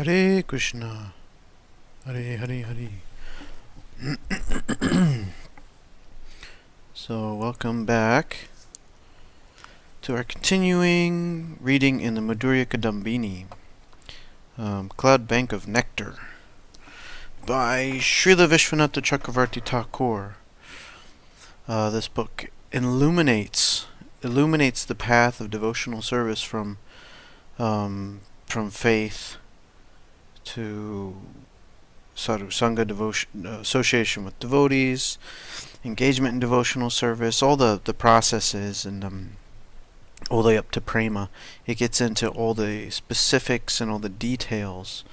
Hare Krishna, Hare Hare Hare. So, welcome back to our continuing reading in the Madhuraya Kadambini, Cloud Bank of Nectar, by Srila Vishvanatha Cakravarti Thakura. This book illuminates the path of devotional service from faith to Sadhu-sanga, association with devotees, engagement in devotional service, all the processes, and all the way up to prema. It gets into all the specifics and all the details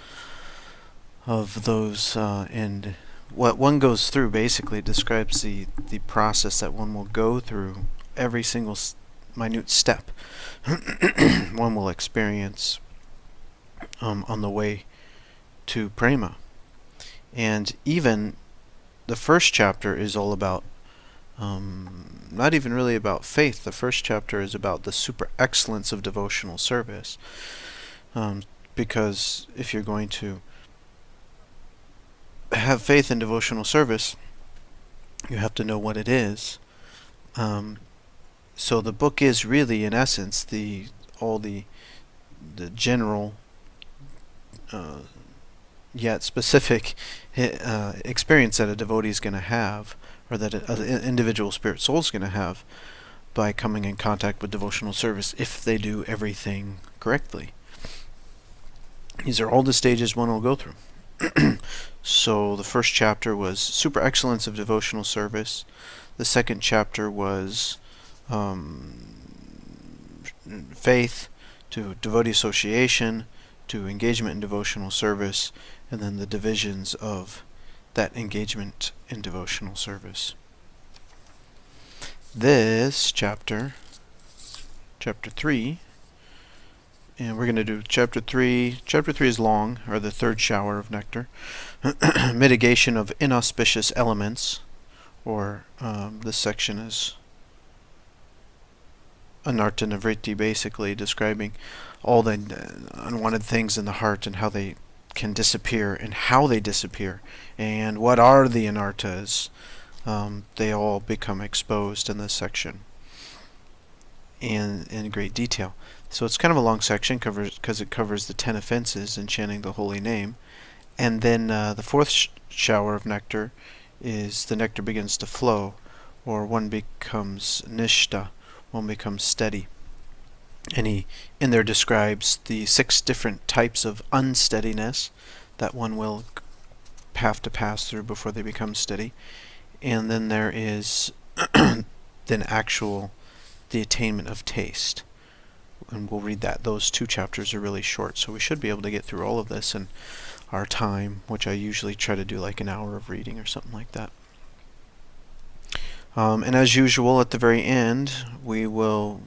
of those, and what one goes through. Basically, it describes the process that one will go through, every single minute step one will experience on the way to prema. And even the first chapter is all about, not even really about faith. The first chapter is about the super excellence of devotional service. Because if you're going to have faith in devotional service, you have to know what it is. So the book is really, in essence, all the general yet specific experience that a devotee is going to have, or that an individual spirit soul is going to have by coming in contact with devotional service, if they do everything correctly. These are all the stages one will go through. So the first chapter was super excellence of devotional service. The second chapter was faith to devotee association to engagement in devotional service, and then the divisions of that engagement in devotional service. This chapter 3, and we're going to do chapter 3. Chapter 3 is long, or the third shower of nectar. Mitigation of inauspicious elements, or this section is anartha nivritti, basically describing all the unwanted things in the heart and how they can disappear and how they disappear and what are the anarthas. They all become exposed in this section in great detail. So it's kind of a long section because it covers the 10 offenses in chanting the holy name. And then the fourth shower of nectar is the nectar begins to flow, or one becomes nishta, one becomes steady. And he in there describes the 6 different types of unsteadiness that one will have to pass through before they become steady. And then there is the attainment of taste. And we'll read that. Those 2 chapters are really short, so we should be able to get through all of this in our time, which I usually try to do like an hour of reading or something like that. And as usual, at the very end, we will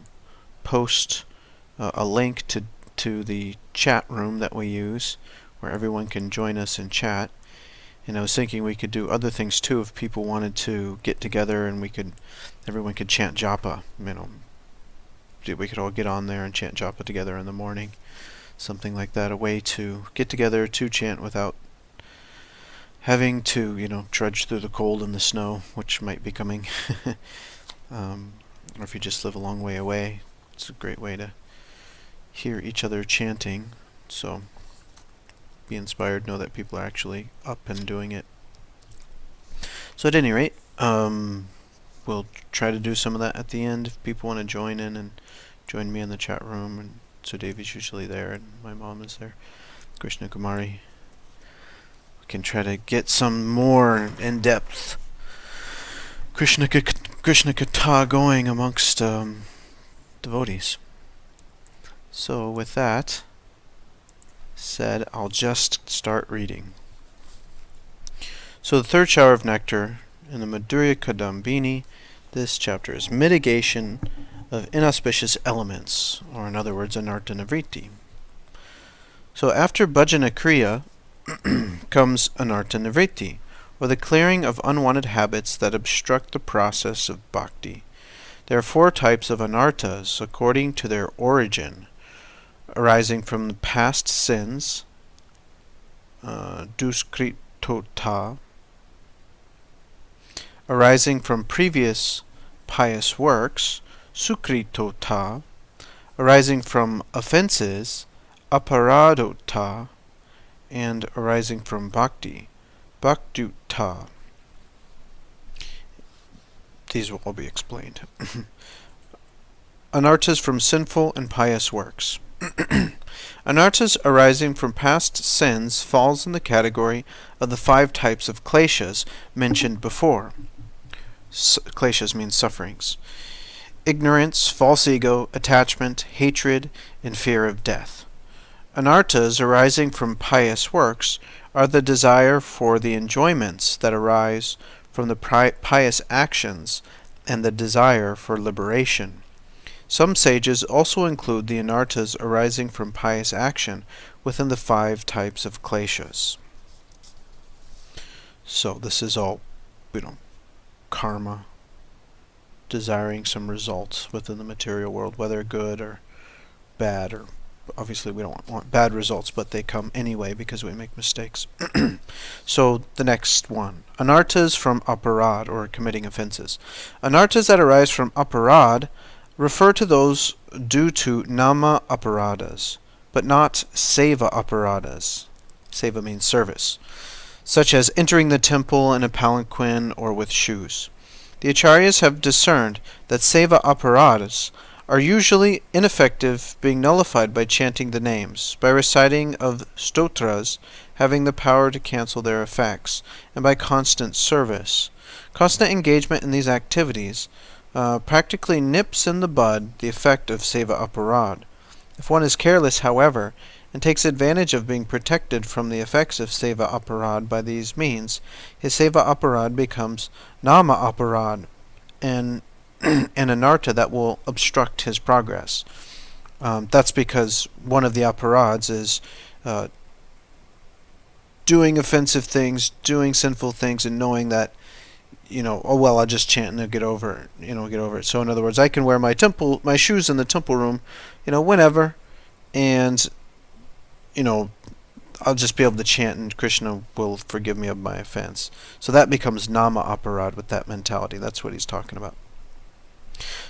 post a link to the chat room that we use, where everyone can join us in chat. And I was thinking we could do other things too if people wanted to get together, and everyone could chant japa. We could all get on there and chant japa together in the morning, something like that. A way to get together to chant without having to, trudge through the cold and the snow, which might be coming. Or if you just live a long way away, it's a great way to hear each other chanting. So be inspired, know that people are actually up and doing it. So at any rate, we'll try to do some of that at the end if people want to join in and join me in the chat room. And so Devi's usually there, and my mom is there, Krishna Kumari. We can try to get some more in-depth Krishna Katha going amongst devotees. So with that said, I'll just start reading. So the third shower of nectar in the Madhuraya Kadambini, this chapter is mitigation of inauspicious elements, or in other words, anartha nivritti. So after bhajana kriya comes anartha nivritti, or the clearing of unwanted habits that obstruct the process of bhakti. There are 4 types of anarthas according to their origin, arising from the past sins, duskritota, arising from previous pious works, sukritota, arising from offenses, aparadota, and arising from bhakti, bhaktyuta. These will all be explained. Anarthas from sinful and pious works. Anarthas arising from past sins falls in the category of the 5 types of kleshas mentioned before. Kleshas means sufferings. Ignorance, false ego, attachment, hatred, and fear of death. Anarthas arising from pious works are the desire for the enjoyments that arise from the pious actions and the desire for liberation. Some sages also include the anarthas arising from pious action within the 5 types of kleshas. So this is all, karma, desiring some results within the material world, whether good or bad, or obviously we don't want bad results, but they come anyway because we make mistakes. So the next one, anarthas from aparad, or committing offenses. Anarthas that arise from aparad refer to those due to nama aparadas, but not seva aparadas. Seva means service, such as entering the temple in a palanquin or with shoes. The acharyas have discerned that seva aparadas are usually ineffective, being nullified by chanting the names, by reciting of stotras having the power to cancel their effects, and by constant service. Constant engagement in these activities practically nips in the bud the effect of seva aparad. If one is careless, however, and takes advantage of being protected from the effects of seva aparad by these means, his seva aparad becomes nama aparad, and an anartha that will obstruct his progress. That's because one of the aparads is doing offensive things, doing sinful things, and knowing that, I'll just chant and I'll get over it. So in other words, I can wear my shoes in the temple room, whenever, and, I'll just be able to chant and Krishna will forgive me of my offense. So that becomes nama aparad with that mentality. That's what he's talking about.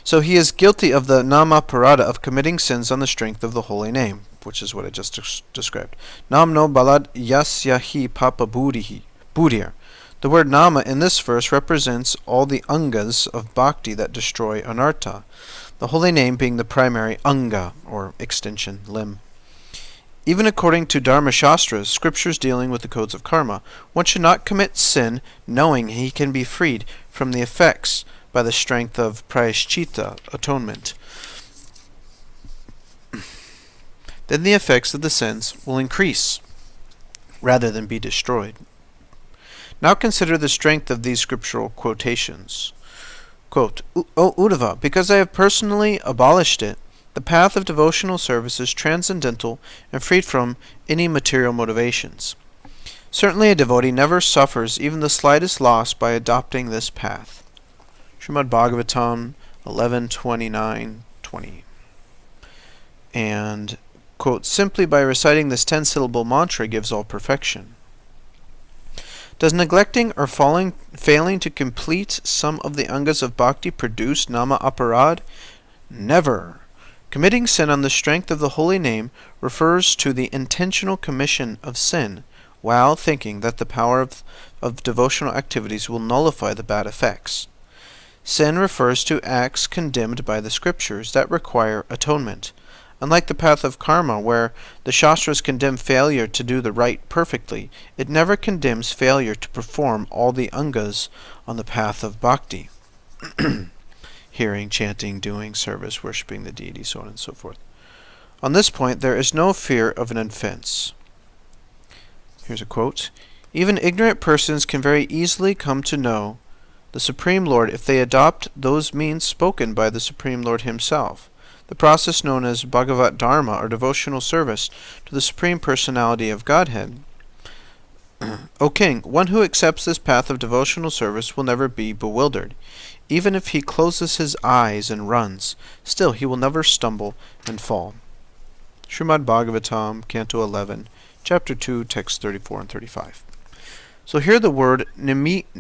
So he is guilty of the nama parada of committing sins on the strength of the holy name, which is what I just described. Namno balad yasyahi papa buddhir. The word nama in this verse represents all the angas of bhakti that destroy anartha, the holy name being the primary anga, or extension, limb. Even according to Dharma Shastras, scriptures dealing with the codes of karma, one should not commit sin knowing he can be freed from the effects by the strength of prayashchitta, atonement. Then the effects of the sins will increase, rather than be destroyed. Now consider the strength of these scriptural quotations. Quote, O Uddhava, because I have personally abolished it, the path of devotional service is transcendental and freed from any material motivations. Certainly a devotee never suffers even the slightest loss by adopting this path. Srimad Bhagavatam 11:29-20. And, quote, simply by reciting this 10-syllable mantra gives all perfection. Does neglecting or failing to complete some of the angas of bhakti produce nama aparad? Never. Committing sin on the strength of the holy name refers to the intentional commission of sin, while thinking that the power of devotional activities will nullify the bad effects. Sin refers to acts condemned by the scriptures that require atonement. Unlike the path of karma, where the Shastras condemn failure to do the right perfectly, it never condemns failure to perform all the angas on the path of bhakti. Hearing, chanting, doing, service, worshipping the deity, so on and so forth. On this point, there is no fear of an offense. Here's a quote. Even ignorant persons can very easily come to know the Supreme Lord if they adopt those means spoken by the Supreme Lord himself. The process known as Bhagavat Dharma, or devotional service to the Supreme Personality of Godhead. O King, one who accepts this path of devotional service will never be bewildered. Even if he closes his eyes and runs, still he will never stumble and fall. Srimad Bhagavatam, Canto 11, chapter 2, text 34 and 35. So here the word nimilya,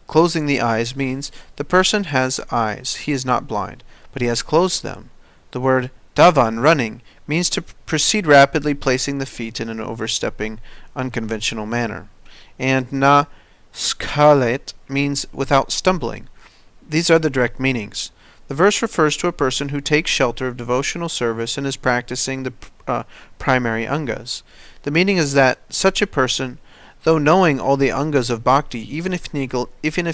closing the eyes, means the person has eyes. He is not blind, but he has closed them. The word davan, running, means to proceed rapidly, placing the feet in an overstepping, unconventional manner. And na skalet means without stumbling. These are the direct meanings. The verse refers to a person who takes shelter of devotional service and is practicing the primary angas. The meaning is that such a person, though knowing all the angas of bhakti, even if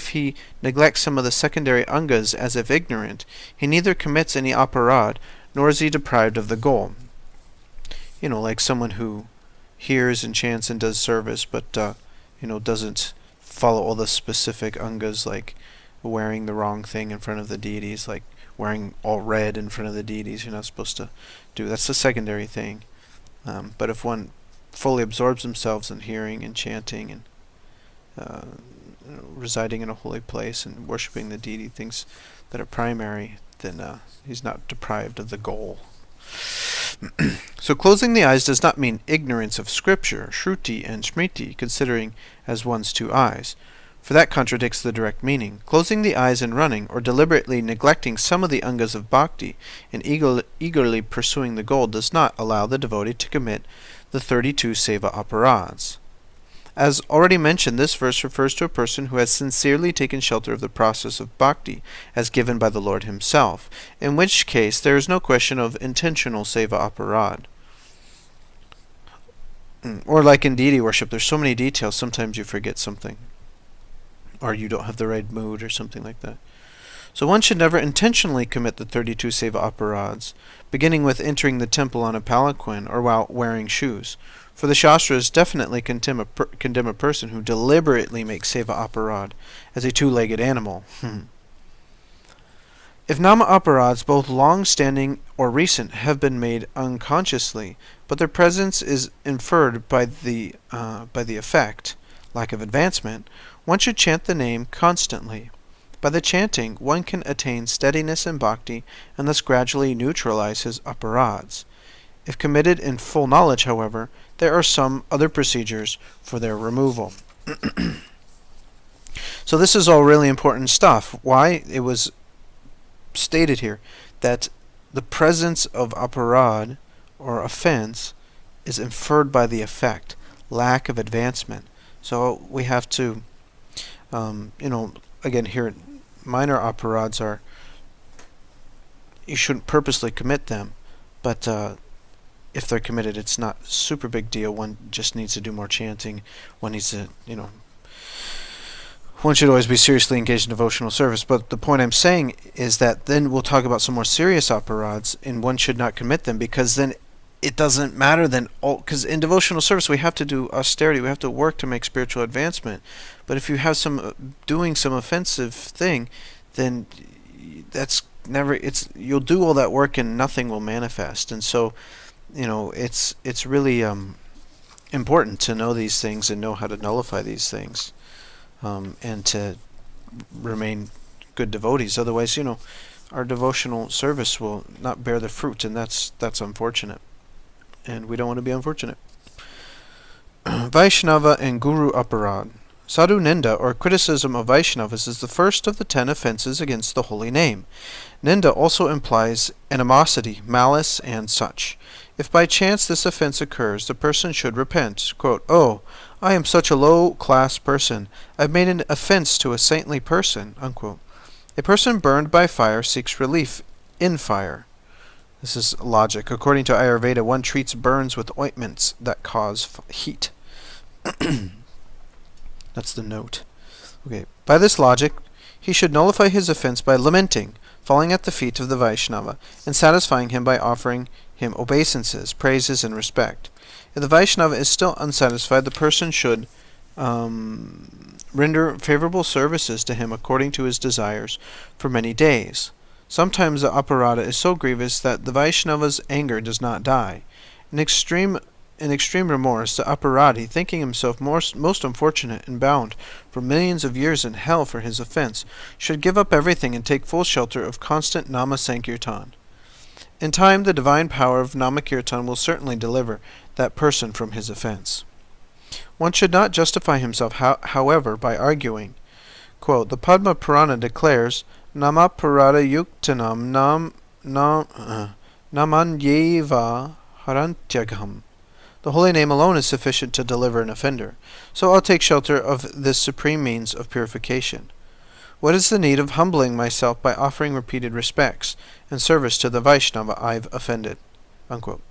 he neglects some of the secondary angas as if ignorant, he neither commits any aparad, nor is he deprived of the goal. Like someone who hears and chants and does service, but doesn't follow all the specific angas, like wearing the wrong thing in front of the deities, like wearing all red in front of the deities. You're not supposed to do. That's the secondary thing. But if one fully absorbs themselves in hearing and chanting and residing in a holy place and worshiping the deity, things that are primary, then he's not deprived of the goal. So closing the eyes does not mean ignorance of scripture, shruti and smriti, considering as one's two eyes, for that contradicts the direct meaning. Closing the eyes and running, or deliberately neglecting some of the angas of bhakti and eagerly pursuing the goal, does not allow the devotee to commit the 32 seva aparads. As already mentioned, this verse refers to a person who has sincerely taken shelter of the process of bhakti as given by the Lord himself, in which case there is no question of intentional seva aparad. Or like in deity worship, there's so many details, sometimes you forget something, or you don't have the right mood or something like that. So one should never intentionally commit the 32 seva aparads, beginning with entering the temple on a palanquin or while wearing shoes. For the Shastras definitely condemn a person who deliberately makes seva aparad as a two-legged animal. If nama aparads, both long-standing or recent, have been made unconsciously, but their presence is inferred by the effect, lack of advancement, one should chant the name constantly. By the chanting, one can attain steadiness in bhakti and thus gradually neutralize his aparads. If committed in full knowledge, however, there are some other procedures for their removal. So this is all really important stuff. Why? It was stated here that the presence of aparad, or offense, is inferred by the effect, lack of advancement. So we have to, again here, minor aparads are, you shouldn't purposely commit them, but if they're committed, it's not super big deal. One just needs to do more chanting. One needs to, one should always be seriously engaged in devotional service. But the point I'm saying is that then we'll talk about some more serious aparads, and one should not commit them, because then it doesn't matter then, because in devotional service we have to do austerity, we have to work to make spiritual advancement. But if you have doing some offensive thing, then that's never, you'll do all that work and nothing will manifest. And so, it's really important to know these things and know how to nullify these things, and to remain good devotees. Otherwise, our devotional service will not bear the fruit, and that's unfortunate. And we don't want to be unfortunate. Vaishnava and Guru Aparad. Sadhu Ninda, or criticism of Vaishnavas, is the first of the 10 offenses against the holy name. Ninda also implies animosity, malice, and such. If by chance this offense occurs, the person should repent. Quote, "Oh, I am such a low-class person. I've made an offense to a saintly person." Unquote. A person burned by fire seeks relief in fire. This is logic. According to Ayurveda, one treats burns with ointments that cause heat. That's the note. Okay. By this logic, he should nullify his offense by lamenting, falling at the feet of the Vaishnava, and satisfying him by offering him obeisances, praises, and respect. If the Vaishnava is still unsatisfied, the person should render favorable services to him according to his desires for many days. Sometimes the aparada is so grievous that the Vaishnava's anger does not die. In extreme remorse, the aparadi, thinking himself most unfortunate and bound for millions of years in hell for his offense, should give up everything and take full shelter of constant nama sankirtan. In time, the divine power of Namakirtan will certainly deliver that person from his offense. One should not justify himself, however, by arguing. Quote, the Padma Purana declares, Namaparada yuktanam namanyeva harantyagam. The holy name alone is sufficient to deliver an offender, so I'll take shelter of this supreme means of purification. What is the need of humbling myself by offering repeated respects and service to the Vaishnava I've offended? Unquote.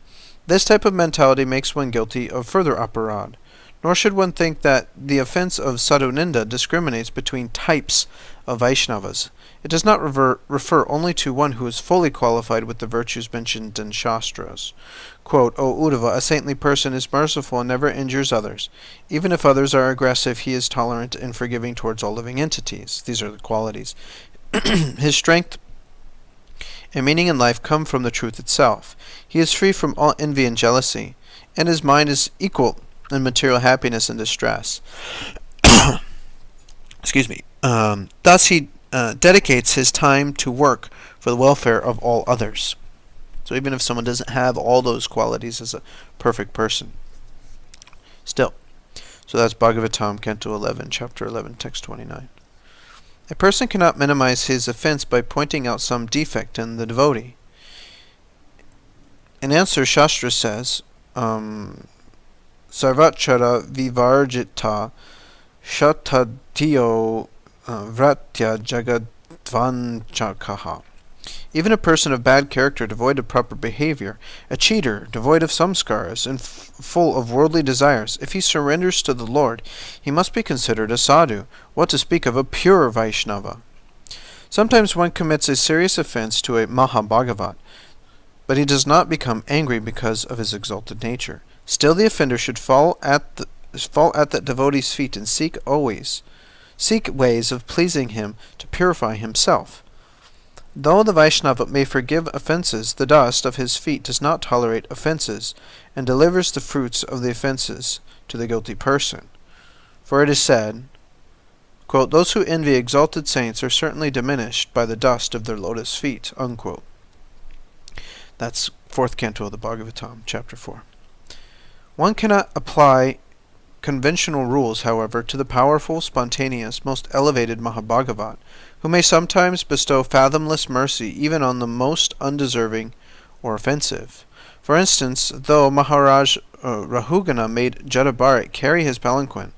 This type of mentality makes one guilty of further aparad, nor should one think that the offense of sadhu-ninda discriminates between types of Vaishnavas. It does not refer only to one who is fully qualified with the virtues mentioned in Shastras. Quote, O Uddhava, a saintly person is merciful and never injures others. Even if others are aggressive, he is tolerant and forgiving towards all living entities. These are the qualities. His strength and meaning in life come from the truth itself. He is free from all envy and jealousy, and his mind is equal in material happiness and distress. Excuse me. Thus he dedicates his time to work for the welfare of all others. So even if someone doesn't have all those qualities as a perfect person, still. So that's Bhagavatam, Canto 11, Chapter 11, Text 29. A person cannot minimize his offense by pointing out some defect in the devotee. In answer, Shastra says, Sarvachara vivarjita shatadiyo vratya jagadvanchakaha. Even a person of bad character, devoid of proper behavior, a cheater, devoid of samskaras, and full of worldly desires, if he surrenders to the Lord, he must be considered a sadhu, what to speak of a pure Vaishnava. Sometimes one commits a serious offense to a Mahabhagavat, but he does not become angry because of his exalted nature. Still the offender should fall at the devotee's feet and seek ways of pleasing him to purify himself. Though the Vaishnava may forgive offenses, the dust of his feet does not tolerate offenses, and delivers the fruits of the offenses to the guilty person. For it is said, quote, those who envy exalted saints are certainly diminished by the dust of their lotus feet. Unquote. That's 4th Canto of the Bhagavatam, Chapter 4. One cannot apply conventional rules, however, to the powerful, spontaneous, most elevated Mahabhagavat, who may sometimes bestow fathomless mercy even on the most undeserving or offensive. For instance, though Maharaj Rahugana made Jadabharat carry his palanquin,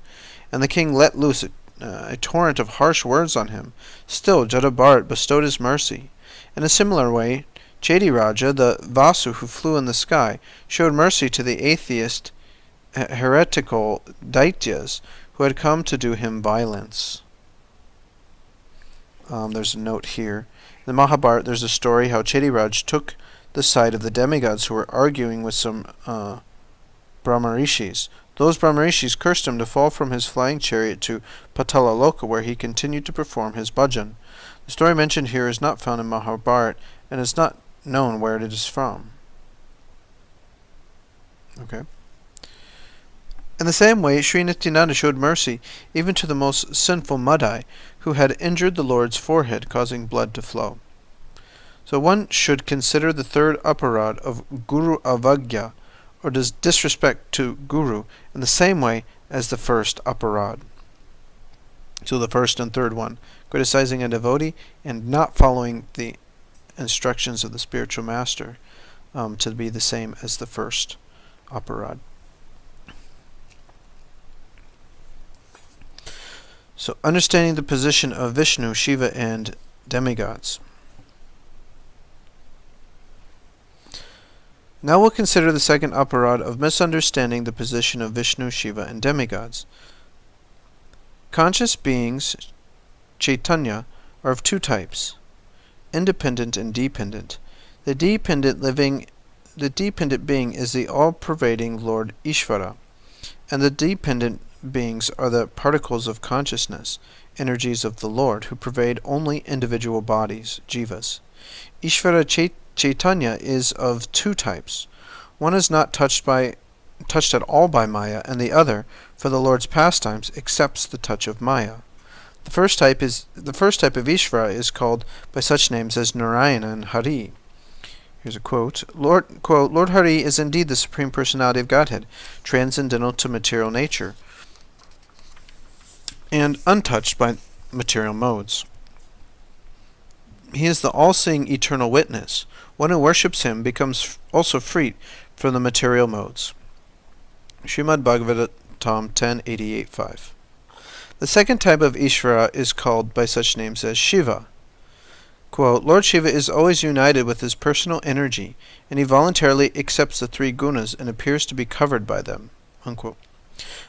and the king let loose a torrent of harsh words on him, still Jadabharat bestowed his mercy. In a similar way, Chediraja, the Vasu who flew in the sky, showed mercy to the atheist heretical Daityas who had come to do him violence. There's a note here. In the Mahabharata, there's a story how Chediraj took the side of the demigods who were arguing with some Brahmarishis. Those Brahmarishis cursed him to fall from his flying chariot to Patalaloka, where he continued to perform his bhajan. The story mentioned here is not found in Mahabharata, and is not known where it is from. Okay. In the same way, Sri Nityananda showed mercy even to the most sinful Madai, who had injured the Lord's forehead, causing blood to flow. So one should consider the third aparad of Guru Avagya, or disrespect to Guru, in the same way as the first aparad. So the first and third one, criticizing a devotee and not following the instructions of the spiritual master, to be the same as the first aparad. So, understanding the position of Vishnu, Shiva, and demigods. Now we'll consider the second aparad of misunderstanding the position of Vishnu, Shiva, and demigods. Conscious beings, Chaitanya, are of two types, independent and dependent. The dependent being is the all-pervading Lord Ishvara, and the dependent beings are the particles of consciousness, energies of the Lord, who pervade only individual bodies, jivas. Ishvara Chaitanya is of two types. One is not touched at all by Maya, and the other, for the Lord's pastimes, accepts the touch of Maya. The first type of Ishvara is called by such names as Narayana and Hari. Here's a quote. Lord Hari is indeed the Supreme Personality of Godhead, transcendental to material nature, and untouched by material modes. He is the all-seeing eternal witness. One who worships him becomes also freed from the material modes. Srimad Bhagavatam 10.88.5. The second type of Ishvara is called by such names as Shiva. Quote, Lord Shiva is always united with his personal energy, and he voluntarily accepts the three gunas and appears to be covered by them. Unquote.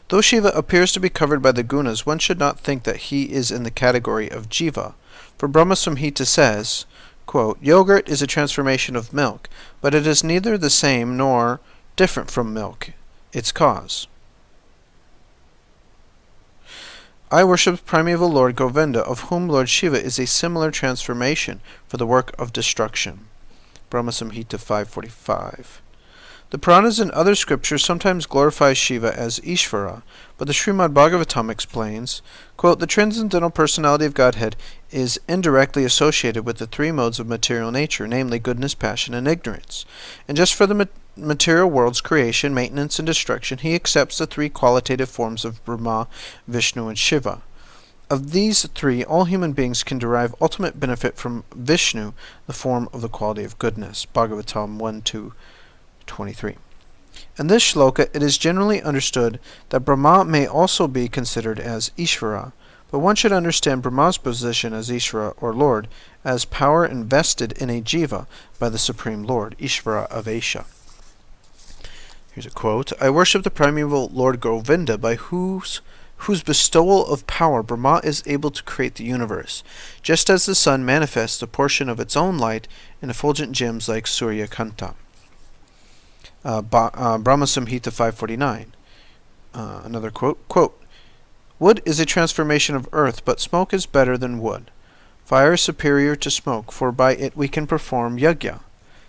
Though Shiva appears to be covered by the gunas, one should not think that he is in the category of Jiva. For Brahma Samhita says, quote, Yogurt is a transformation of milk, but it is neither the same nor different from milk, its cause. I worship primeval Lord Govinda, of whom Lord Shiva is a similar transformation for the work of destruction. Brahma Samhita 5.45. The Puranas and other scriptures sometimes glorify Shiva as Ishvara, but the Srimad Bhagavatam explains, quote, the transcendental personality of Godhead is indirectly associated with the three modes of material nature, namely goodness, passion, and ignorance. And just for the material world's creation, maintenance, and destruction, he accepts the three qualitative forms of Brahma, Vishnu, and Shiva. Of these three, all human beings can derive ultimate benefit from Vishnu, the form of the quality of goodness. Bhagavatam 1.2.23. In this shloka, it is generally understood that Brahma may also be considered as Ishvara, but one should understand Brahma's position as Ishvara, or Lord, as power invested in a jiva by the Supreme Lord, Ishvara Avesha. Here's a quote. I worship the primeval Lord Govinda, by whose bestowal of power Brahma is able to create the universe, just as the sun manifests a portion of its own light in effulgent gems like Surya Kanta. Brahma Samhita 5.49. Another quote, Wood is a transformation of earth, but smoke is better than wood. Fire is superior to smoke, for by it we can perform yajna.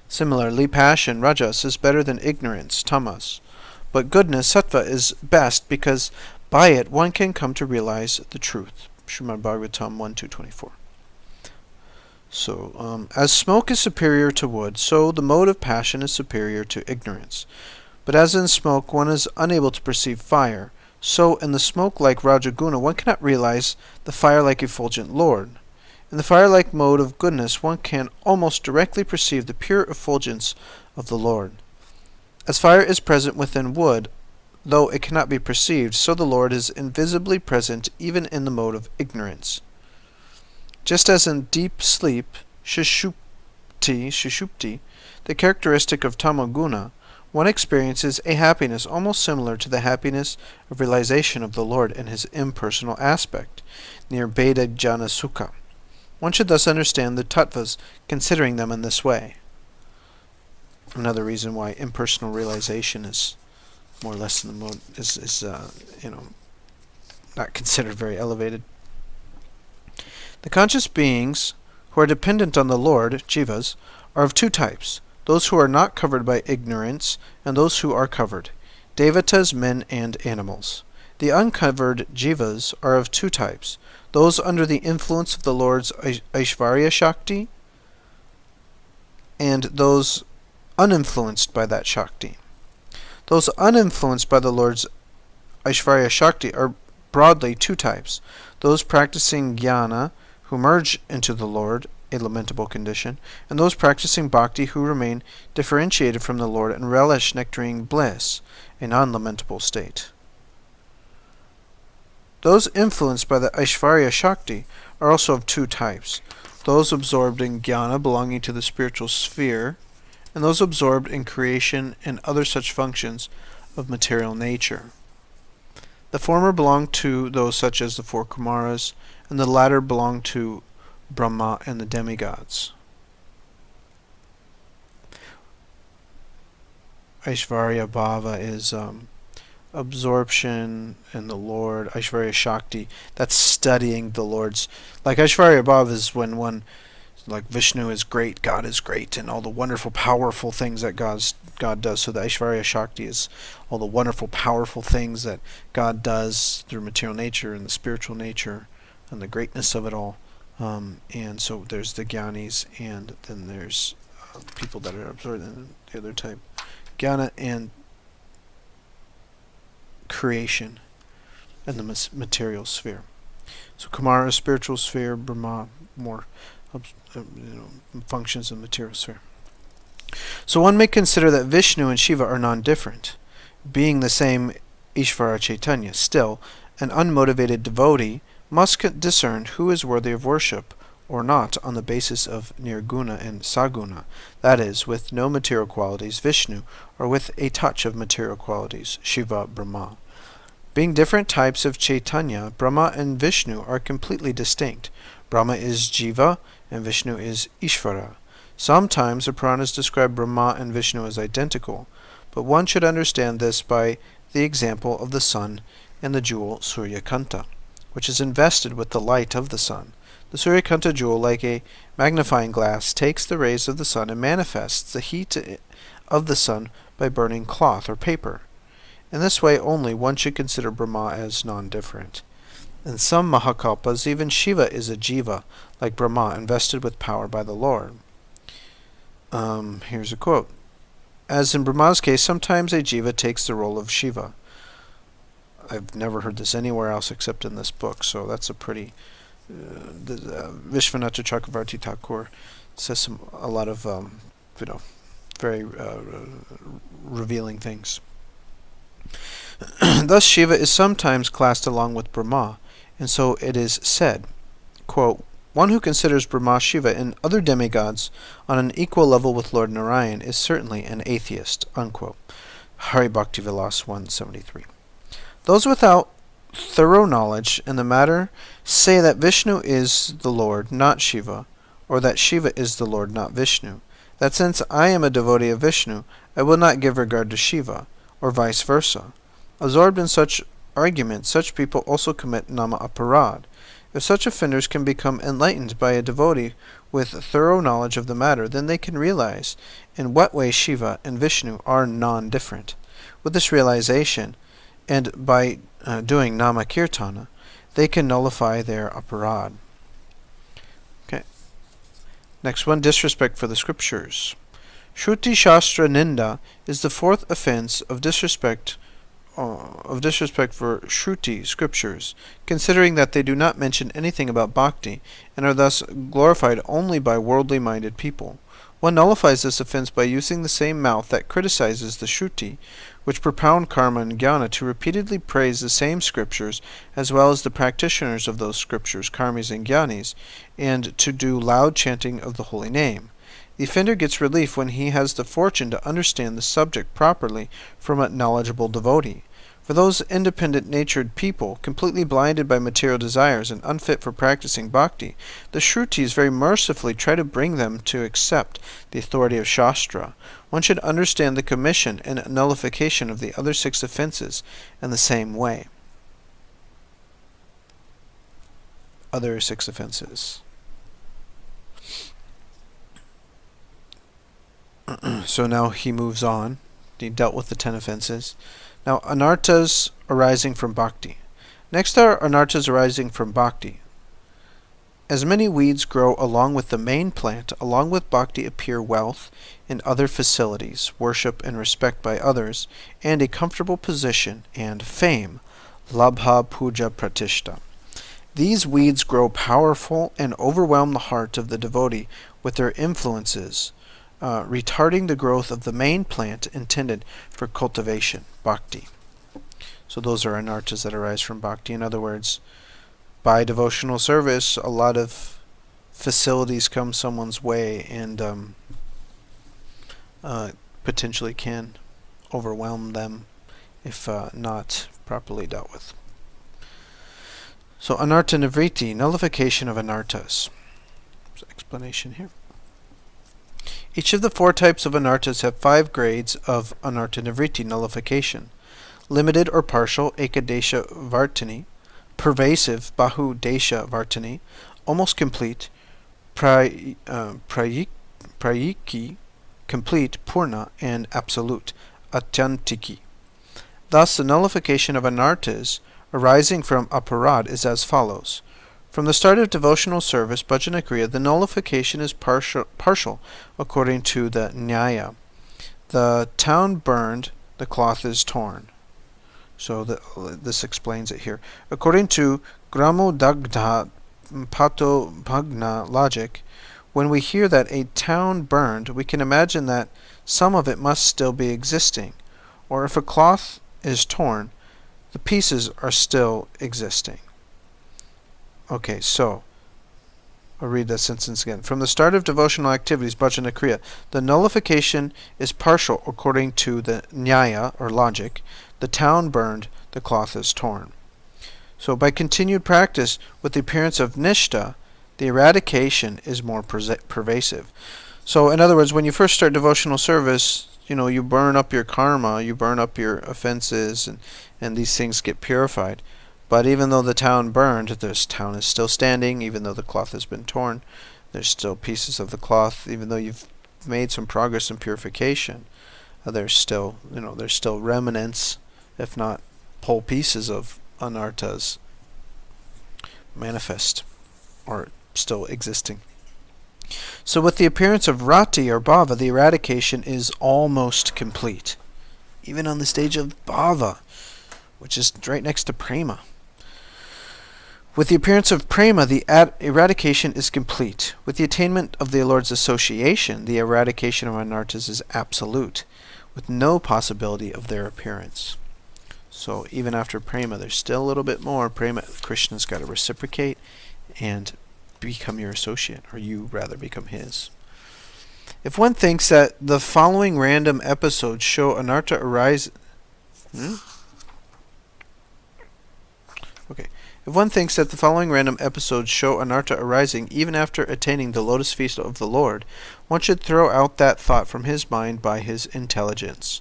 Similarly, passion, rajas, is better than ignorance, tamas. But goodness, sattva, is best because by it one can come to realize the truth. Srimad Bhagavatam 1.2.24. So, as smoke is superior to wood, so the mode of passion is superior to ignorance. But as in smoke one is unable to perceive fire, so in the smoke like Rajaguna one cannot realize the fire-like effulgent Lord. In the fire-like mode of goodness one can almost directly perceive the pure effulgence of the Lord. As fire is present within wood, though it cannot be perceived, so the Lord is invisibly present even in the mode of ignorance. Just as in deep sleep, shushupti, the characteristic of tamoguna, one experiences a happiness almost similar to the happiness of realization of the Lord in his impersonal aspect, near Bheda Jnana Sukha. One should thus understand the tattvas, considering them in this way. Another reason why impersonal realization is more or less in the mode is not considered very elevated. The conscious beings who are dependent on the Lord, jivas, are of two types, those who are not covered by ignorance and those who are covered, devatas, men, and animals. The uncovered jivas are of two types, those under the influence of the Lord's Aishvarya Shakti and those uninfluenced by that Shakti. Those uninfluenced by the Lord's Aishvarya Shakti are broadly two types, those practicing jnana, who merge into the Lord, a lamentable condition, and those practicing bhakti who remain differentiated from the Lord and relish nectarine bliss, a non-lamentable state. Those influenced by the Aishvarya Shakti are also of two types, those absorbed in jnana belonging to the spiritual sphere, and those absorbed in creation and other such functions of material nature. The former belong to those such as the four Kumaras, and the latter belong to Brahma and the demigods. Aishvarya Bhava is absorption in the Lord. Aishvarya Shakti, that's studying the Lord's. Like Aishvarya Bhava is when one, like Vishnu is great, God is great, and all the wonderful, powerful things that God does. So the Aishvarya Shakti is all the wonderful, powerful things that God does through material nature and the spiritual nature and the greatness of it all. And so there's the Gyanis, and then there's people that are absorbed in the other type. Jnana and creation and the material sphere. So Kumara is spiritual sphere, Brahma more functions in the material sphere. So one may consider that Vishnu and Shiva are non-different, being the same Ishvara Chaitanya. Still, an unmotivated devotee must discern who is worthy of worship or not on the basis of nirguna and saguna, that is, with no material qualities, Vishnu, or with a touch of material qualities, Shiva, Brahma. Being different types of Chaitanya, Brahma and Vishnu are completely distinct. Brahma is Jiva and Vishnu is Ishvara. Sometimes the Puranas describe Brahma and Vishnu as identical, but one should understand this by the example of the sun and the jewel Suryakanta, which is invested with the light of the sun. The Suryakanta jewel, like a magnifying glass, takes the rays of the sun and manifests the heat of the sun by burning cloth or paper. In this way only one should consider Brahma as non-different. In some Mahakalpas, even Shiva is a jiva, like Brahma, invested with power by the Lord. Here's a quote. As in Brahma's case, sometimes a jiva takes the role of Shiva. I've never heard this anywhere else except in this book, so that's a pretty... Vishvanatha Cakravarti Thakura says a lot of very revealing things. Thus Shiva is sometimes classed along with Brahma, and so it is said, quote, one who considers Brahma, Shiva, and other demigods on an equal level with Lord Narayan is certainly an atheist, unquote. Hari Bhakti Vilas 173. Those without thorough knowledge in the matter say that Vishnu is the Lord, not Shiva, or that Shiva is the Lord, not Vishnu. That since I am a devotee of Vishnu, I will not give regard to Shiva, or vice versa. Absorbed in such arguments, such people also commit nama aparad. If such offenders can become enlightened by a devotee with thorough knowledge of the matter, then they can realize in what way Shiva and Vishnu are non-different. With this realization, and by doing nama kirtana, they can nullify their aparad. Okay. Next one, disrespect for the scriptures. Shruti Shastra Ninda is the fourth offense of disrespect for Shruti scriptures, considering that they do not mention anything about bhakti and are thus glorified only by worldly-minded people. One nullifies this offense by using the same mouth that criticizes the Shruti, which propound karma and jnana, to repeatedly praise the same scriptures as well as the practitioners of those scriptures, karmis and jnanis, and to do loud chanting of the holy name. The offender gets relief when he has the fortune to understand the subject properly from a knowledgeable devotee. For those independent-natured people, completely blinded by material desires and unfit for practicing bhakti, the Shrutis very mercifully try to bring them to accept the authority of Shastra. One should understand the commission and nullification of the other 6 offenses in the same way. Other 6 offenses. So now he moves on. He dealt with the 10 offenses. Now, anarthas arising from bhakti. Next are anarthas arising from bhakti. As many weeds grow along with the main plant, along with bhakti appear wealth and other facilities, worship and respect by others, and a comfortable position and fame, labha puja pratishta. These weeds grow powerful and overwhelm the heart of the devotee with their influences, retarding the growth of the main plant intended for cultivation, bhakti. So those are anarthas that arise from bhakti. In other words, by devotional service, a lot of facilities come someone's way and potentially can overwhelm them if not properly dealt with. So anartha nivriti, nullification of anarthas. There's explanation here. Each of the 4 types of anarthas have 5 grades of anartha nivriti, nullification. Limited or partial, ekadesha vartini. Pervasive, bahu desha vartini. Almost complete, prayiki, complete, purna, and absolute, atyantiki. Thus the nullification of anarthas arising from aparad is as follows. From the start of devotional service, bhajana kriya, the nullification is partial according to the Nyaya. The town burned, the cloth is torn. So this explains it here. According to Gramo Dagdha Pato Bhagna logic, when we hear that a town burned, we can imagine that some of it must still be existing. Or if a cloth is torn, the pieces are still existing. Okay, so I'll read that sentence again. From the start of devotional activities, bhajana kriya, the nullification is partial according to the Nyaya, or logic. The town burned, the cloth is torn. So by continued practice with the appearance of nishta, the eradication is more pervasive. So in other words, when you first start devotional service, you burn up your karma, you burn up your offenses, and these things get purified. But even though the town burned, this town is still standing. Even though the cloth has been torn, there's still pieces of the cloth. Even though you've made some progress in purification, there's still remnants, if not whole pieces of anartas manifest or still existing. So with the appearance of rati or bhava, the eradication is almost complete, even on the stage of bhava, which is right next to prema. With the appearance of prema, the eradication is complete. With the attainment of the Lord's association, the eradication of anartas is absolute, with no possibility of their appearance. So even after prema, there's still a little bit more. Prema, Krishna's got to reciprocate and become your associate, or you rather become his. If one thinks that the following random episodes show anartha arise... If one thinks that the following random episodes show anartha arising even after attaining the lotus feet of the Lord, one should throw out that thought from his mind by his intelligence.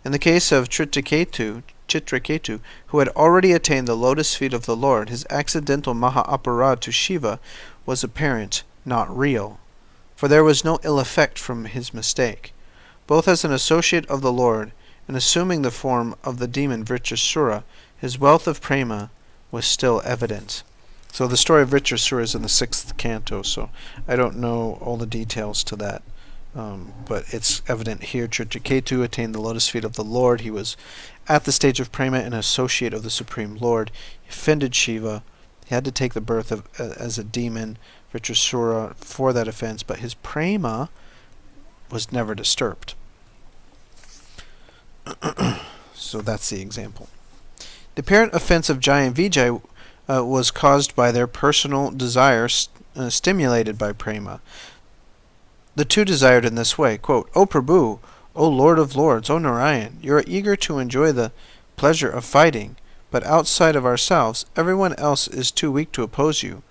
In the case of Chitraketu, who had already attained the lotus feet of the Lord, his accidental maha-aparad to Shiva was apparent, not real, for there was no ill effect from his mistake. Both as an associate of the Lord and assuming the form of the demon Vritrasura, his wealth of prema was still evident. So the story of Vritrasura is in the 6th canto, so I don't know all the details to that. But it's evident here. Chitraketu attained the lotus feet of the Lord. He was at the stage of prema, an associate of the Supreme Lord. He offended Shiva. He had to take the birth as a demon, Vritrasura, for that offense, but his prema was never disturbed. So that's the example. The apparent offense of Jai and Vijay was caused by their personal desire stimulated by prema. The two desired in this way, quote, O Prabhu, O Lord of Lords, O Narayan, you are eager to enjoy the pleasure of fighting, but outside of ourselves, everyone else is too weak to oppose you.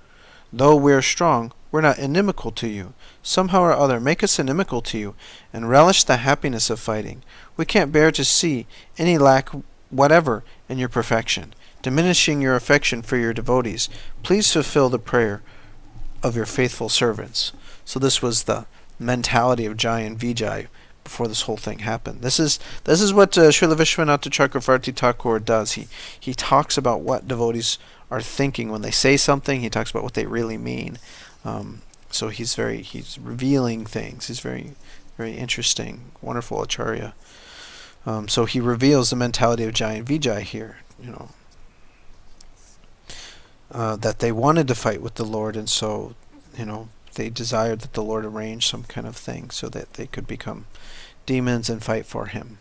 Though we're strong, we're not inimical to you. Somehow or other, make us inimical to you, and relish the happiness of fighting. We can't bear to see any lack whatever in your perfection, diminishing your affection for your devotees. Please fulfill the prayer of your faithful servants. So this was the mentality of Jai and Vijay before this whole thing happened. This is what Srila Vishvanatha Cakravarti Thakura does. He talks about what devotees are thinking when they say something. He talks about what they really mean. So he's revealing things. He's very, very interesting, wonderful acharya. So he reveals the mentality of Jai and Vijay here. That they wanted to fight with the Lord, and so they desired that the Lord arrange some kind of thing so that they could become demons and fight for him.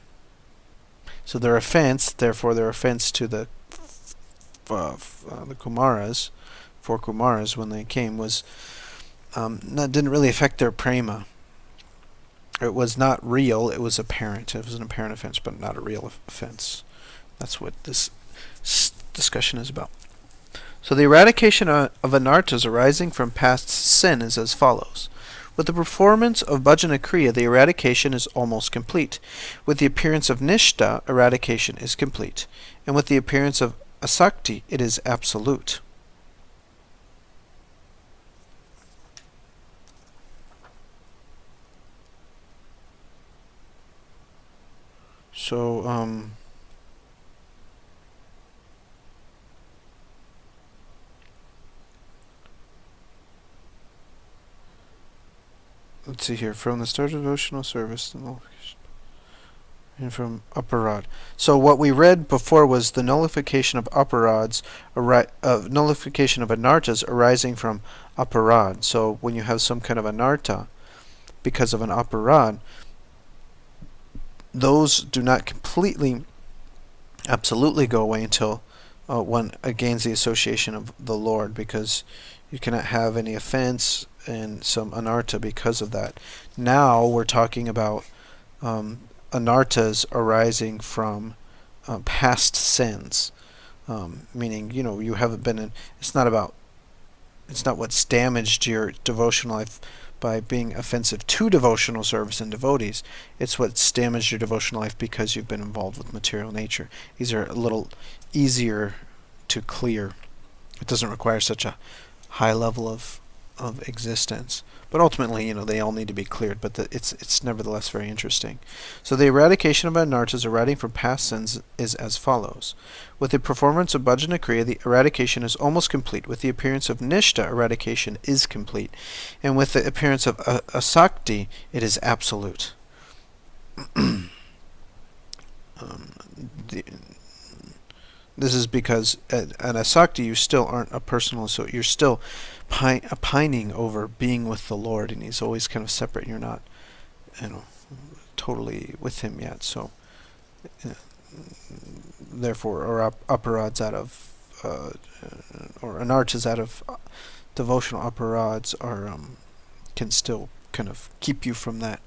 So their offense to the Kumaras, 4 Kumaras, when they came, was didn't really affect their prema. It was not real, it was apparent. It was an apparent offense, but not a real offense. That's what this discussion is about. So the eradication of anarthas arising from past sin is as follows. With the performance of bhajana kriya, the eradication is almost complete. With the appearance of nishta, eradication is complete. And with the appearance of asakti, it is absolute. So, let's see here, from the start of devotional service, the nullification, and from aparad. So what we read before was the nullification of aparads, nullification of anartas arising from aparad. So when you have some kind of anarta because of an aparad, those do not completely, absolutely go away until one gains the association of the Lord, because you cannot have any offense and some anarta because of that. Now we're talking about anartas arising from past sins, meaning, you haven't been in, it's not what's damaged your devotional life by being offensive to devotional service and devotees. It's what's damaged your devotional life because you've been involved with material nature. These are a little easier to clear. It doesn't require such a high level of existence. But ultimately, they all need to be cleared, but it's nevertheless very interesting. So the eradication of anartas arising from past sins is as follows. With the performance of bhajana kriya, the eradication is almost complete. With the appearance of nishta, eradication is complete. And with the appearance of asakti, it is absolute. This is because at asakti you still aren't a personal, so you're still pining over being with the Lord, and He's always kind of separate. You're not, totally with Him yet. So, therefore, or aparads out of, or anartas out of devotional aparads are can still kind of keep you from that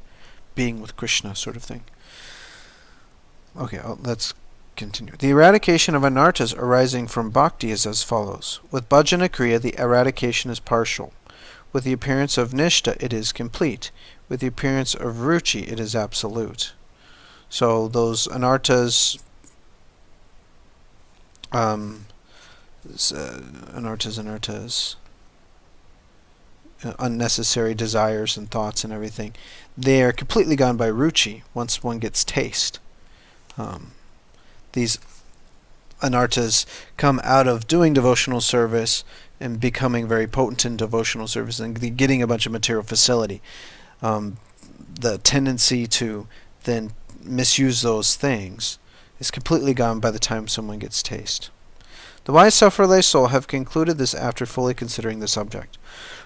being with Krishna sort of thing. Okay, let's continue. The eradication of anartas arising from bhakti is as follows. With bhajana kriya, the eradication is partial. With the appearance of nishta, it is complete. With the appearance of ruchi, it is absolute. So those anartas, unnecessary desires and thoughts and everything, they are completely gone by ruchi once one gets taste. These anartas come out of doing devotional service and becoming very potent in devotional service and getting a bunch of material facility. The tendency to then misuse those things is completely gone by the time someone gets taste. The wise self-realized soul have concluded this after fully considering the subject.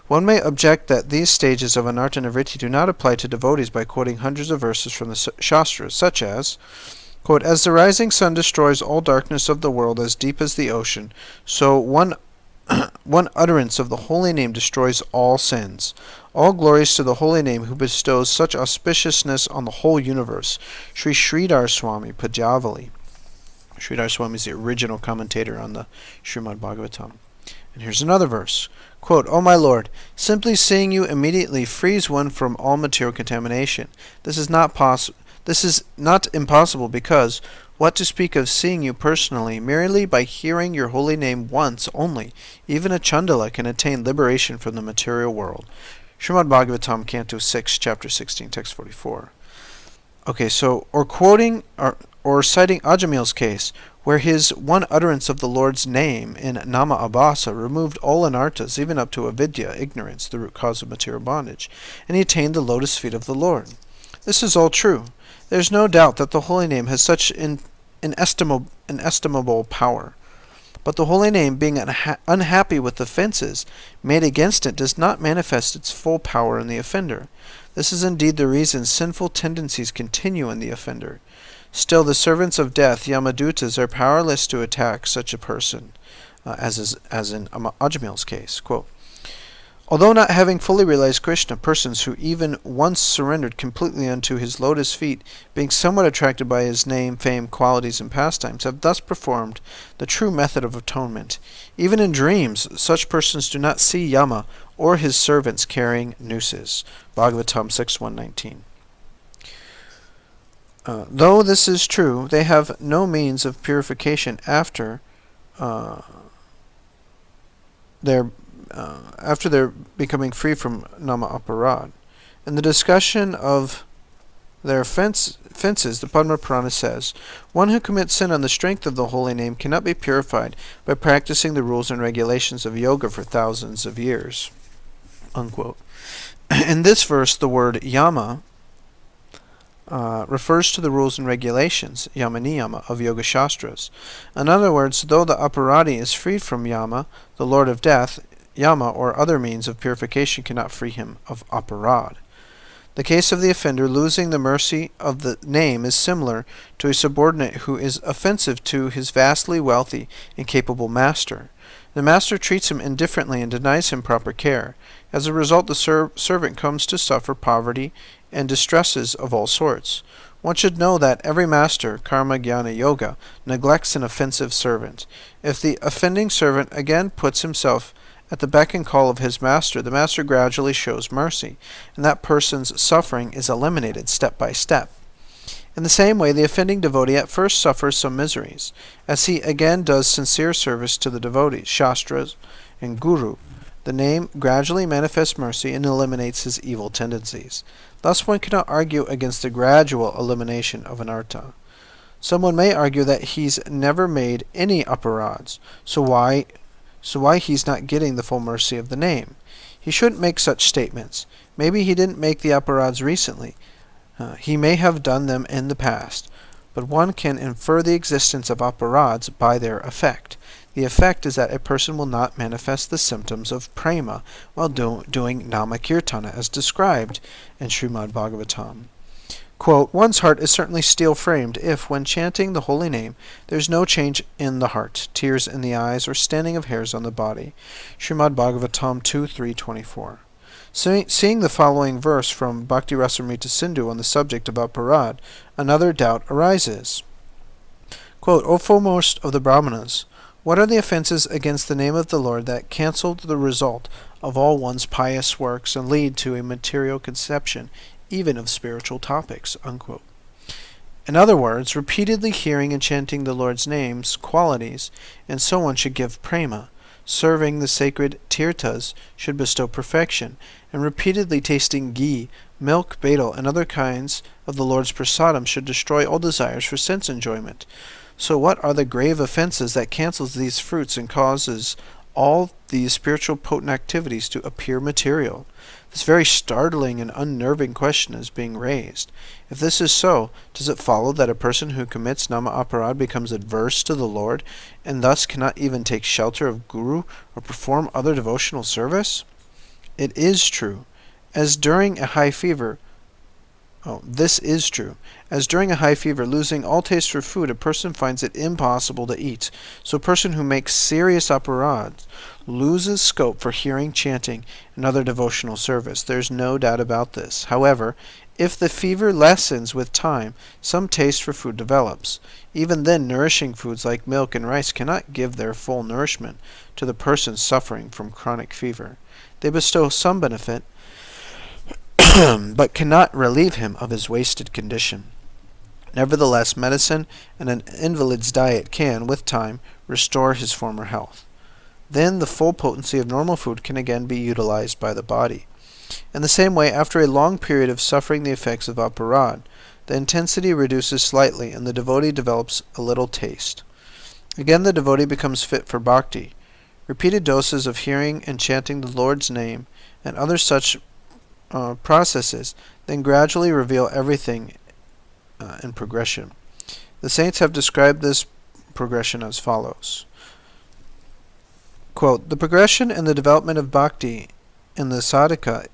One may object that these stages of anarta nivritti do not apply to devotees by quoting hundreds of verses from the Shastras, such as, quote, as the rising sun destroys all darkness of the world as deep as the ocean, so one utterance of the holy name destroys all sins. All glories to the holy name who bestows such auspiciousness on the whole universe. Sri Sridhar Swami Padjavali. Sridhar Swami is the original commentator on the Srimad Bhagavatam. And here's another verse. Quote, O my Lord, simply seeing you immediately frees one from all material contamination. This is not impossible because, what to speak of seeing you personally, merely by hearing your holy name once only, even a Chandala can attain liberation from the material world. Srimad Bhagavatam, Canto 6, Chapter 16, Text 44. Okay, so, or quoting, or citing Ajamil's case, where his one utterance of the Lord's name in Nama Abhasa removed all anartas, even up to avidya, ignorance, the root cause of material bondage, and he attained the lotus feet of the Lord. This is all true. There is no doubt that the holy name has such inestimable power. But the holy name, being unhappy with offenses made against it, does not manifest its full power in the offender. This is indeed the reason sinful tendencies continue in the offender. Still, the servants of death, Yamadutas, are powerless to attack such a person, as in Ajamil's case. Quote, although not having fully realized Krishna, persons who even once surrendered completely unto his lotus feet, being somewhat attracted by his name, fame, qualities, and pastimes, have thus performed the true method of atonement. Even in dreams, such persons do not see Yama or his servants carrying nooses. Bhagavatam 6.119. Though this is true, they have no means of purification after their becoming free from nama aparad. In the discussion of their offenses, the Padma Purana says, one who commits sin on the strength of the holy name cannot be purified by practicing the rules and regulations of yoga for thousands of years. Unquote. In this verse, the word yama refers to the rules and regulations, yama niyama, of Yoga Shastras. In other words, though the aparadi is freed from yama, the lord of death, yama or other means of purification cannot free him of aparad. The case of the offender losing the mercy of the name is similar to a subordinate who is offensive to his vastly wealthy and capable master. The master treats him indifferently and denies him proper care. As a result, the servant comes to suffer poverty and distresses of all sorts. One should know that every master, karma, jnana, yoga, neglects an offensive servant. If the offending servant again puts himself at the beck and call of his master, the master gradually shows mercy, and that person's suffering is eliminated step by step. In the same way, the offending devotee at first suffers some miseries. As he again does sincere service to the devotees, shastras, and guru, the name gradually manifests mercy and eliminates his evil tendencies. Thus one cannot argue against the gradual elimination of anartha. Someone may argue that he's never made any aparads, so why he's not getting the full mercy of the name? He shouldn't make such statements. Maybe he didn't make the aparads recently. He may have done them in the past, but one can infer the existence of aparads by their effect. The effect is that a person will not manifest the symptoms of prema while doing namakirtana as described in Srimad Bhagavatam. Quote, one's heart is certainly steel-framed if, when chanting the holy name, there is no change in the heart, tears in the eyes, or standing of hairs on the body. Srimad Bhagavatam 2.3.24. Seeing the following verse from Bhakti Rasamrita Sindhu on the subject of aparad, another doubt arises. Quote, O foremost of the Brahmanas, what are the offenses against the name of the Lord that cancel the result of all one's pious works and lead to a material conception even of spiritual topics? Unquote. In other words, repeatedly hearing and chanting the Lord's name's qualities, and so on should give prema. Serving the sacred tirthas should bestow perfection, and repeatedly tasting ghee, milk, betel, and other kinds of the Lord's prasadam should destroy all desires for sense enjoyment. So what are the grave offenses that cancels these fruits and causes all these spiritual potent activities to appear material? This very startling and unnerving question is being raised. If this is so, does it follow that a person who commits nama aparad becomes adverse to the Lord, and thus cannot even take shelter of Guru or perform other devotional service? It is true, as during a high fever, this is true. As during a high fever, losing all taste for food, a person finds it impossible to eat. So a person who makes serious aparads loses scope for hearing, chanting, and other devotional service. There's no doubt about this. However, if the fever lessens with time, some taste for food develops. Even then, nourishing foods like milk and rice cannot give their full nourishment to the person suffering from chronic fever. They bestow some benefit, but cannot relieve him of his wasted condition. Nevertheless, medicine and an invalid's diet can, with time, restore his former health. Then the full potency of normal food can again be utilized by the body. In the same way, after a long period of suffering the effects of aparad, the intensity reduces slightly and the devotee develops a little taste. Again the devotee becomes fit for bhakti. Repeated doses of hearing and chanting the Lord's name and other such processes then gradually reveal everything in progression. The saints have described this progression as follows. Quote, the progression and the development of bhakti in the sadhaka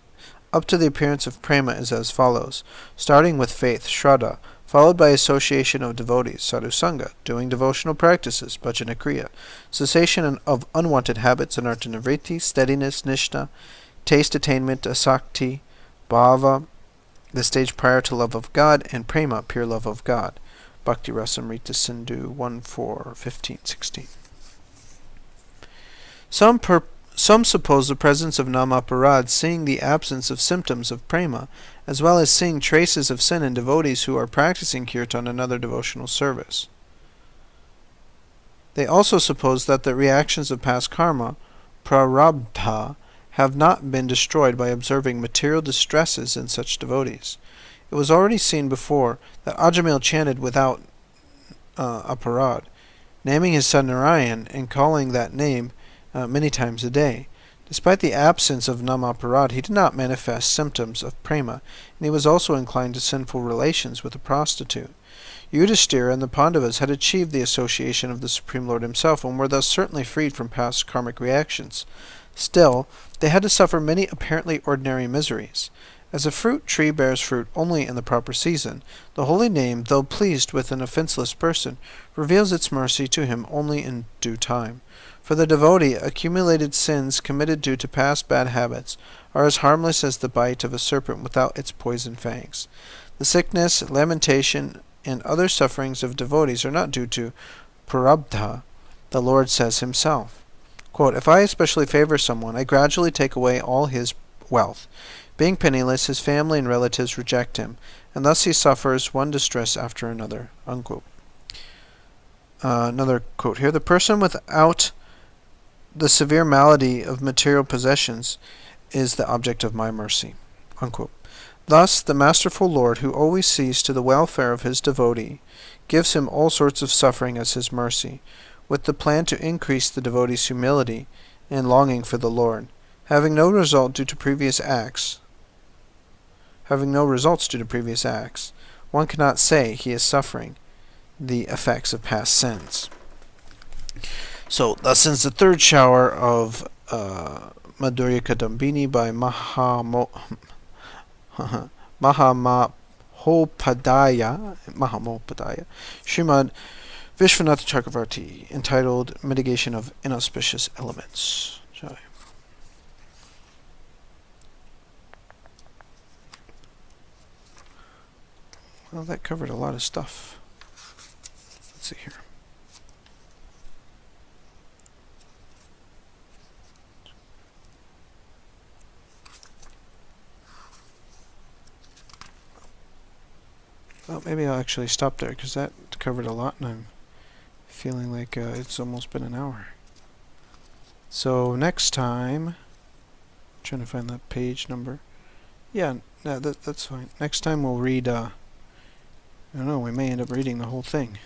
up to the appearance of prema is as follows, starting with faith, sraddha, followed by association of devotees, Sadhu-sanga, doing devotional practices, bhajana kriya, cessation of unwanted habits, anartha nivritti, steadiness, nishta, taste attainment, asakti, bhava, the stage prior to love of God, and prema, pure love of God. Bhakti Rasamrita Sindhu 1.4.15.16. Some suppose the presence of namaparad, seeing the absence of symptoms of prema, as well as seeing traces of sin in devotees who are practicing kirtan and other devotional service. They also suppose that the reactions of past karma, prarabdha, have not been destroyed by observing material distresses in such devotees. It was already seen before that Ajamil chanted without aparad, naming his son Narayan and calling that name many times a day. Despite the absence of namaparad, he did not manifest symptoms of prema, and he was also inclined to sinful relations with a prostitute. Yudhishthira and the Pandavas had achieved the association of the Supreme Lord himself, and were thus certainly freed from past karmic reactions. Still, they had to suffer many apparently ordinary miseries. As a fruit tree bears fruit only in the proper season, the holy name, though pleased with an offenseless person, reveals its mercy to him only in due time. For the devotee, accumulated sins committed due to past bad habits are as harmless as the bite of a serpent without its poison fangs. The sickness, lamentation, and other sufferings of devotees are not due to prarabdha, the Lord says himself. Quote, "If I especially favor someone, I gradually take away all his wealth. Being penniless, his family and relatives reject him, and thus he suffers one distress after another." Unquote. Another quote here. "The person without the severe malady of material possessions is the object of my mercy." Unquote. Thus, the masterful Lord, who always sees to the welfare of his devotee, gives him all sorts of suffering as his mercy, with the plan to increase the devotee's humility and longing for the Lord. Having no results due to previous acts, one cannot say he is suffering the effects of past sins. So, thus ends the third shower of Madhuraya Kadambini by Mahamopadaya, Srimad Vishvanatha Cakravarti, entitled Mitigation of Inauspicious Elements. Well, that covered a lot of stuff. Let's see here. Well, maybe I'll actually stop there, because that covered a lot, and I'm feeling like it's almost been an hour. So next time, trying to find that page number. Yeah, no, that's fine. Next time we'll read, I don't know, we may end up reading the whole thing.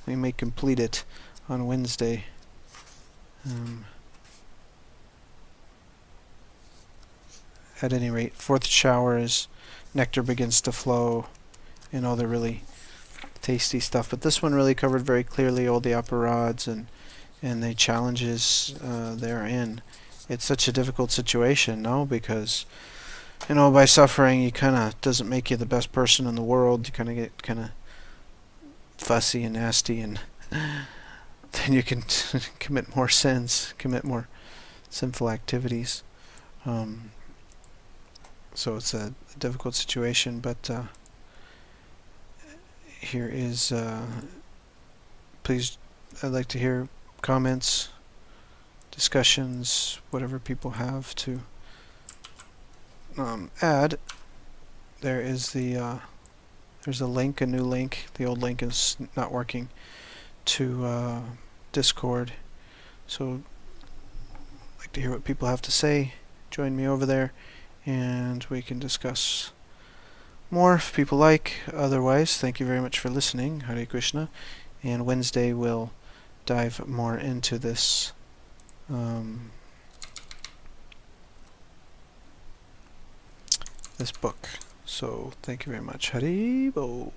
We may complete it on Wednesday. At any rate, fourth shower is nectar begins to flow and all the really tasty stuff. But this one really covered very clearly all the aparads and the challenges therein. It's such a difficult situation, no? Because, by suffering, you kind of doesn't make you the best person in the world. You kind of get kind of fussy and nasty, and then you can commit more sins, commit more sinful activities. So it's a difficult situation, but here is, please, I'd like to hear comments, discussions, whatever people have to add. There is there's a link, a new link. The old link is not working, to Discord. So I'd like to hear what people have to say. Join me over there, and we can discuss more if people like. Otherwise, thank you very much for listening. Hare Krishna. And Wednesday we'll dive more into this this book. So thank you very much. Hare Bo.